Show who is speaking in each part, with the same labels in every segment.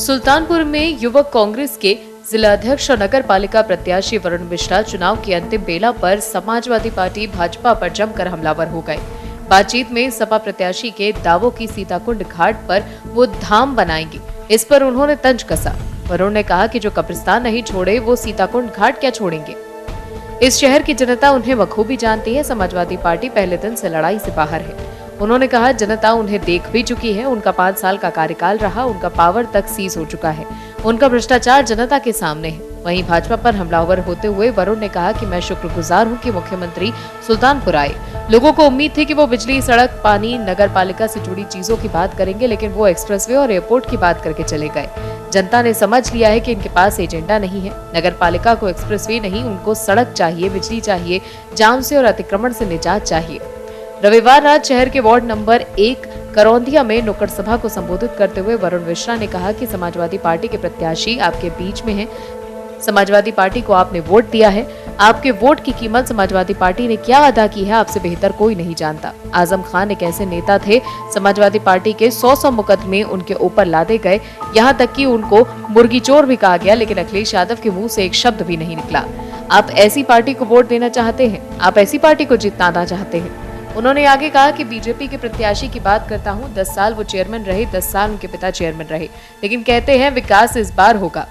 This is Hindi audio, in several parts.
Speaker 1: सुल्तानपुर में युवक कांग्रेस के जिला अध्यक्ष और नगर पालिका प्रत्याशी वरुण मिश्रा चुनाव की अंतिम बेला पर समाजवादी पार्टी भाजपा पर जमकर हमलावर हो गए। बातचीत में सपा प्रत्याशी के दावों की सीताकुंड घाट पर वो धाम बनाएंगे, इस पर उन्होंने तंज कसा। वरुण ने कहा कि जो कब्रिस्तान नहीं छोड़े वो सीताकुंड घाट क्या छोड़ेंगे। इस शहर की जनता उन्हें बखूबी जानती है। समाजवादी पार्टी पहले दिन से लड़ाई से बाहर है। उन्होंने कहा जनता उन्हें देख भी चुकी है। उनका 5 साल का कार्यकाल रहा, उनका पावर तक सीज हो चुका है, उनका भ्रष्टाचार जनता के सामने है। वहीं भाजपा पर हमलावर होते हुए वरुण ने कहा कि मैं शुक्रगुजार हूं कि मुख्यमंत्री सुल्तानपुर आए। लोगों को उम्मीद थी कि वो बिजली, सड़क, पानी, नगर पालिका से जुड़ी चीजों की बात करेंगे, लेकिन वो एक्सप्रेसवे और एयरपोर्ट की बात करके चले गए। जनता ने समझ लिया है कि इनके पास एजेंडा नहीं है। नगर पालिका को एक्सप्रेसवे नहीं, उनको सड़क चाहिए, बिजली चाहिए, जाम से और अतिक्रमण से निजात चाहिए। रविवार रात शहर के वार्ड नंबर 1 करौंदिया में नुक्कड़ सभा को संबोधित करते हुए वरुण मिश्रा ने कहा कि समाजवादी पार्टी के प्रत्याशी आपके बीच में हैं। समाजवादी पार्टी को आपने वोट दिया है। आपके वोट की कीमत समाजवादी पार्टी ने क्या अदा की है, आपसे बेहतर कोई नहीं जानता। आजम खान एक ऐसे नेता थे, समाजवादी पार्टी के 100 मुकदमे उनके ऊपर लादे गए, यहाँ तक कि उनको मुर्गी चोर भी कहा गया, लेकिन अखिलेश यादव के मुंह से एक शब्द भी नहीं निकला। आप ऐसी पार्टी को वोट देना चाहते हैं, आप ऐसी पार्टी को जिताना चाहते हैं। उन्होंने आगे कहा कि बीजेपी के प्रत्याशी की बात करता हूं, 10 साल वो चेयरमैन रहे, 10 साल उनके पिता चेयरमैन रहे, लेकिन कहते हैं विकास इस बार होगा।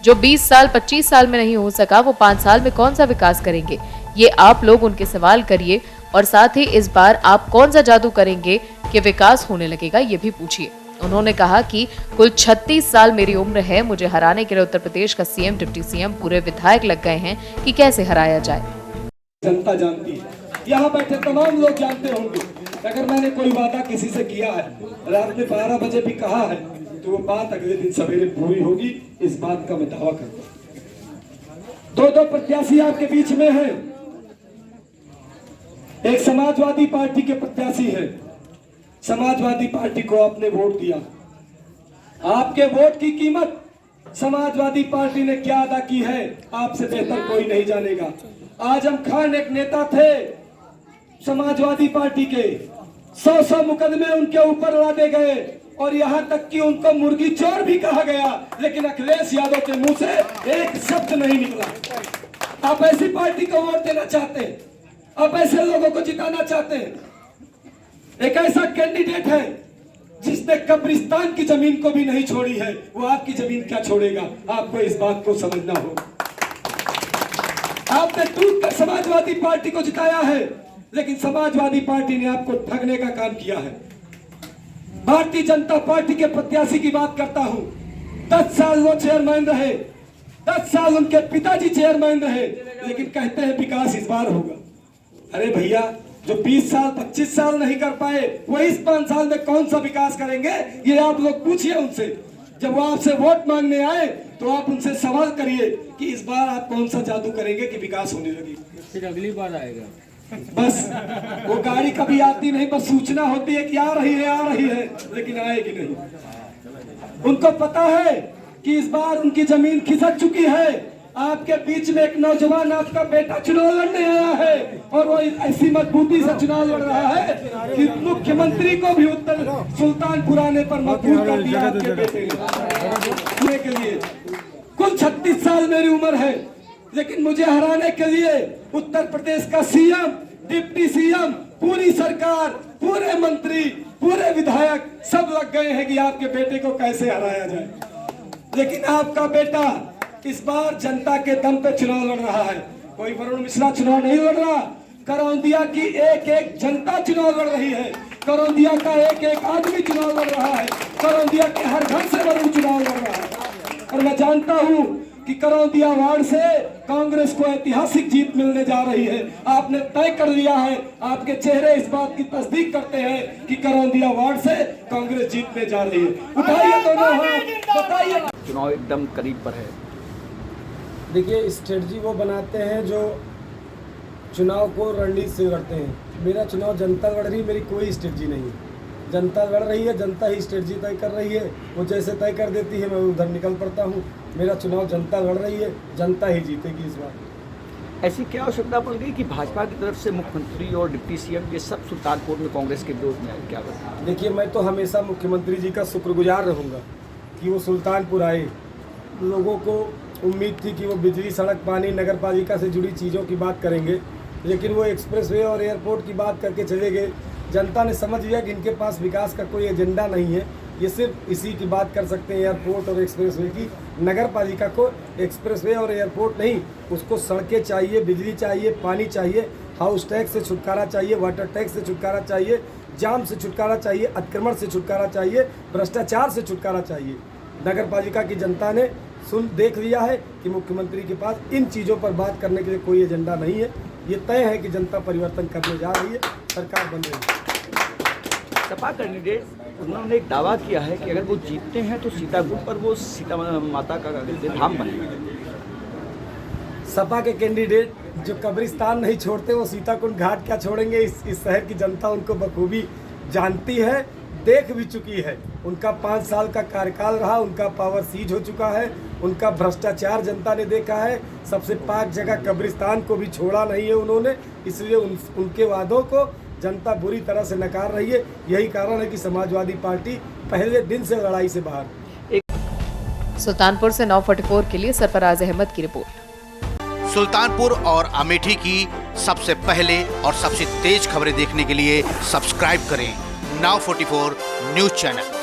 Speaker 1: जो 20 साल 25 साल में नहीं हो सका वो 5 साल में कौन सा विकास करेंगे, ये आप लोग उनके सवाल करिए। और साथ ही इस बार आप कौन सा जादू करेंगे कि विकास होने लगेगा, ये भी पूछिए। उन्होंने कहा कि कुल 36 साल मेरी उम्र है, मुझे हराने के लिए उत्तर प्रदेश का सीएम, डिप्टी सीएम, पूरे विधायक लग गए हैं कि कैसे हराया जाए।
Speaker 2: जनता जानती है, यहाँ बैठे तमाम लोग जानते होंगे। अगर मैंने कोई वादा किसी से किया है, रात में 12 बजे भी कहा है, तो वो बात अगले दिन सवेरे पूरी होगी, इस बात का मैं दावा करता हूँ। दो प्रत्याशी आपके बीच में हैं। एक समाजवादी पार्टी के प्रत्याशी है। समाजवादी पार्टी को आपने वोट दिया। आपके वोट की कीमत समाजवादी पार्टी ने क्या अदा की है, आपसे बेहतर कोई नहीं जानेगा। आजम खान एक नेता थे समाजवादी पार्टी के, 100 मुकदमे उनके ऊपर लादे गए और यहाँ तक कि उनको मुर्गी चोर भी कहा गया, लेकिन अखिलेश यादव के मुंह से एक शब्द नहीं निकला। आप ऐसी पार्टी को वोट देना चाहते हैं, आप ऐसे लोगों को जिताना चाहते हैं। एक ऐसा कैंडिडेट है जिसने कब्रिस्तान की जमीन को भी नहीं छोड़ी है, वो आपकी जमीन क्या छोड़ेगा, आपको इस बात को समझना होगा। आपने टूट कर समाजवादी पार्टी को जिताया है, लेकिन समाजवादी पार्टी ने आपको ठगने का काम किया है। भारतीय जनता पार्टी के प्रत्याशी की बात करता हूं। 10 साल वो चेयरमैन रहे, 10 साल उनके पिताजी चेयरमैन रहे, लेकिन कहते हैं विकास इस बार होगा। अरे भैया, जो 20 साल 25 साल नहीं कर पाए वो इस 5 साल में कौन सा विकास करेंगे, ये आप लोग पूछिए उनसे। जब वो आपसे वोट मांगने आए तो आप उनसे सवाल करिए कि इस बार आप कौन सा जादू करेंगे कि विकास होने लगे।
Speaker 3: फिर अगली बार आएगा।
Speaker 2: बस वो गाड़ी कभी आती नहीं, बस सूचना होती है कि आ रही है, लेकिन आएगी नहीं। उनको पता है कि इस बार उनकी जमीन खिसक चुकी है। आपके बीच में एक नौजवान आपका बेटा चुनाव लड़ने आया है और वो ऐसी मजबूती से चुनाव लड़ रहा है कि मुख्यमंत्री को भी उत्तर सुल्तानपुर आने पर मजबूर कर दिया आपके बेटे ने के लिए। कुल 36 साल मेरी उम्र है, लेकिन मुझे हराने के लिए उत्तर प्रदेश का सीएम, डिप्टी सीएम, पूरी सरकार, पूरे मंत्री, पूरे विधायक सब लग गए हैं कि आपके बेटे को कैसे हराया जाए। लेकिन आपका बेटा इस बार जनता के दम पे चुनाव लड़ रहा है। कोई वरुण मिश्रा चुनाव नहीं लड़ रहा, करौंदिया की एक जनता चुनाव लड़ रही है। करौंदिया का एक आदमी चुनाव लड़ रहा है। करौंदिया के हर घर से वरुण चुनाव लड़ रहा है। और मैं जानता हूं कि करौंदिया वार्ड से कांग्रेस को ऐतिहासिक जीत मिलने जा रही है। आपने तय कर लिया है, आपके चेहरे इस बात की तस्दीक करते हैं कि करौंदिया वार्ड से कांग्रेस जीतने जा रही है। उठाइए दोनों हाथ, बताइए।
Speaker 3: चुनाव एकदम करीब पर है।
Speaker 4: देखिए, स्ट्रेटजी वो बनाते हैं जो चुनाव को रणनीति से लड़ते हैं। मेरा चुनाव जनता लड़ रही, मेरी कोई स्ट्रेटजी नहीं है। जनता लड़ रही है, जनता ही स्ट्रेटजी तय कर रही है। वो जैसे तय कर देती है मैं उधर निकल पड़ता हूँ। मेरा चुनाव जनता लड़ रही है, जनता ही जीतेगी इस बार।
Speaker 3: ऐसी क्या आवश्यकता पड़ गई कि भाजपा की तरफ से मुख्यमंत्री और डिप्टी सीएम ये सब सुल्तानपुर में कांग्रेस के विरोध में आए, क्या बताएं?
Speaker 4: देखिए, मैं तो हमेशा मुख्यमंत्री जी का शुक्रगुजार रहूँगा कि वो सुल्तानपुर आए। लोगों को उम्मीद थी कि वो बिजली, सड़क, पानी, नगर पालिका से जुड़ी चीज़ों की बात करेंगे, लेकिन वो एक्सप्रेसवे और एयरपोर्ट की बात करके चले गए। जनता ने समझ लिया कि इनके पास विकास का कोई एजेंडा नहीं है, ये सिर्फ इसी की बात कर सकते हैं, एयरपोर्ट और एक्सप्रेसवे की। नगर पालिका को एक्सप्रेसवे और एयरपोर्ट नहीं, उसको सड़कें चाहिए, बिजली चाहिए, पानी चाहिए, हाउस टैक्स से छुटकारा चाहिए, वाटर टैक्स से छुटकारा चाहिए, जाम से छुटकारा चाहिए, अतिक्रमण से छुटकारा चाहिए, भ्रष्टाचार से छुटकारा चाहिए। नगर पालिका की जनता ने देख लिया है कि मुख्यमंत्री के पास इन चीज़ों पर बात करने के लिए कोई एजेंडा नहीं है। ये तय है कि जनता परिवर्तन करने जा रही है, सरकार बन रही है।
Speaker 3: सपा कैंडिडेट उन्होंने एक दावा किया है कि अगर वो जीतते हैं तो सीताकुंड पर वो सीता माता का धाम बनेगा।
Speaker 4: सपा के कैंडिडेट जो कब्रिस्तान नहीं छोड़ते, वो सीताकुंड घाट क्या छोड़ेंगे? इस शहर की जनता उनको बखूबी जानती है, देख भी चुकी है। उनका 5 साल का कार्यकाल रहा, उनका पावर सीज हो चुका है, उनका भ्रष्टाचार जनता ने देखा है। सबसे पाक जगह कब्रिस्तान को भी छोड़ा नहीं है उन्होंने, इसलिए उनके वादों को जनता बुरी तरह से नकार रही है। यही कारण है कि समाजवादी पार्टी पहले दिन से लड़ाई से बाहर।
Speaker 1: सुल्तानपुर से 944 के लिए सरफराज अहमद की रिपोर्ट।
Speaker 5: सुल्तानपुर और अमेठी की सबसे पहले और सबसे तेज खबरें देखने के लिए सब्सक्राइब करें Now 44 न्यूज चैनल।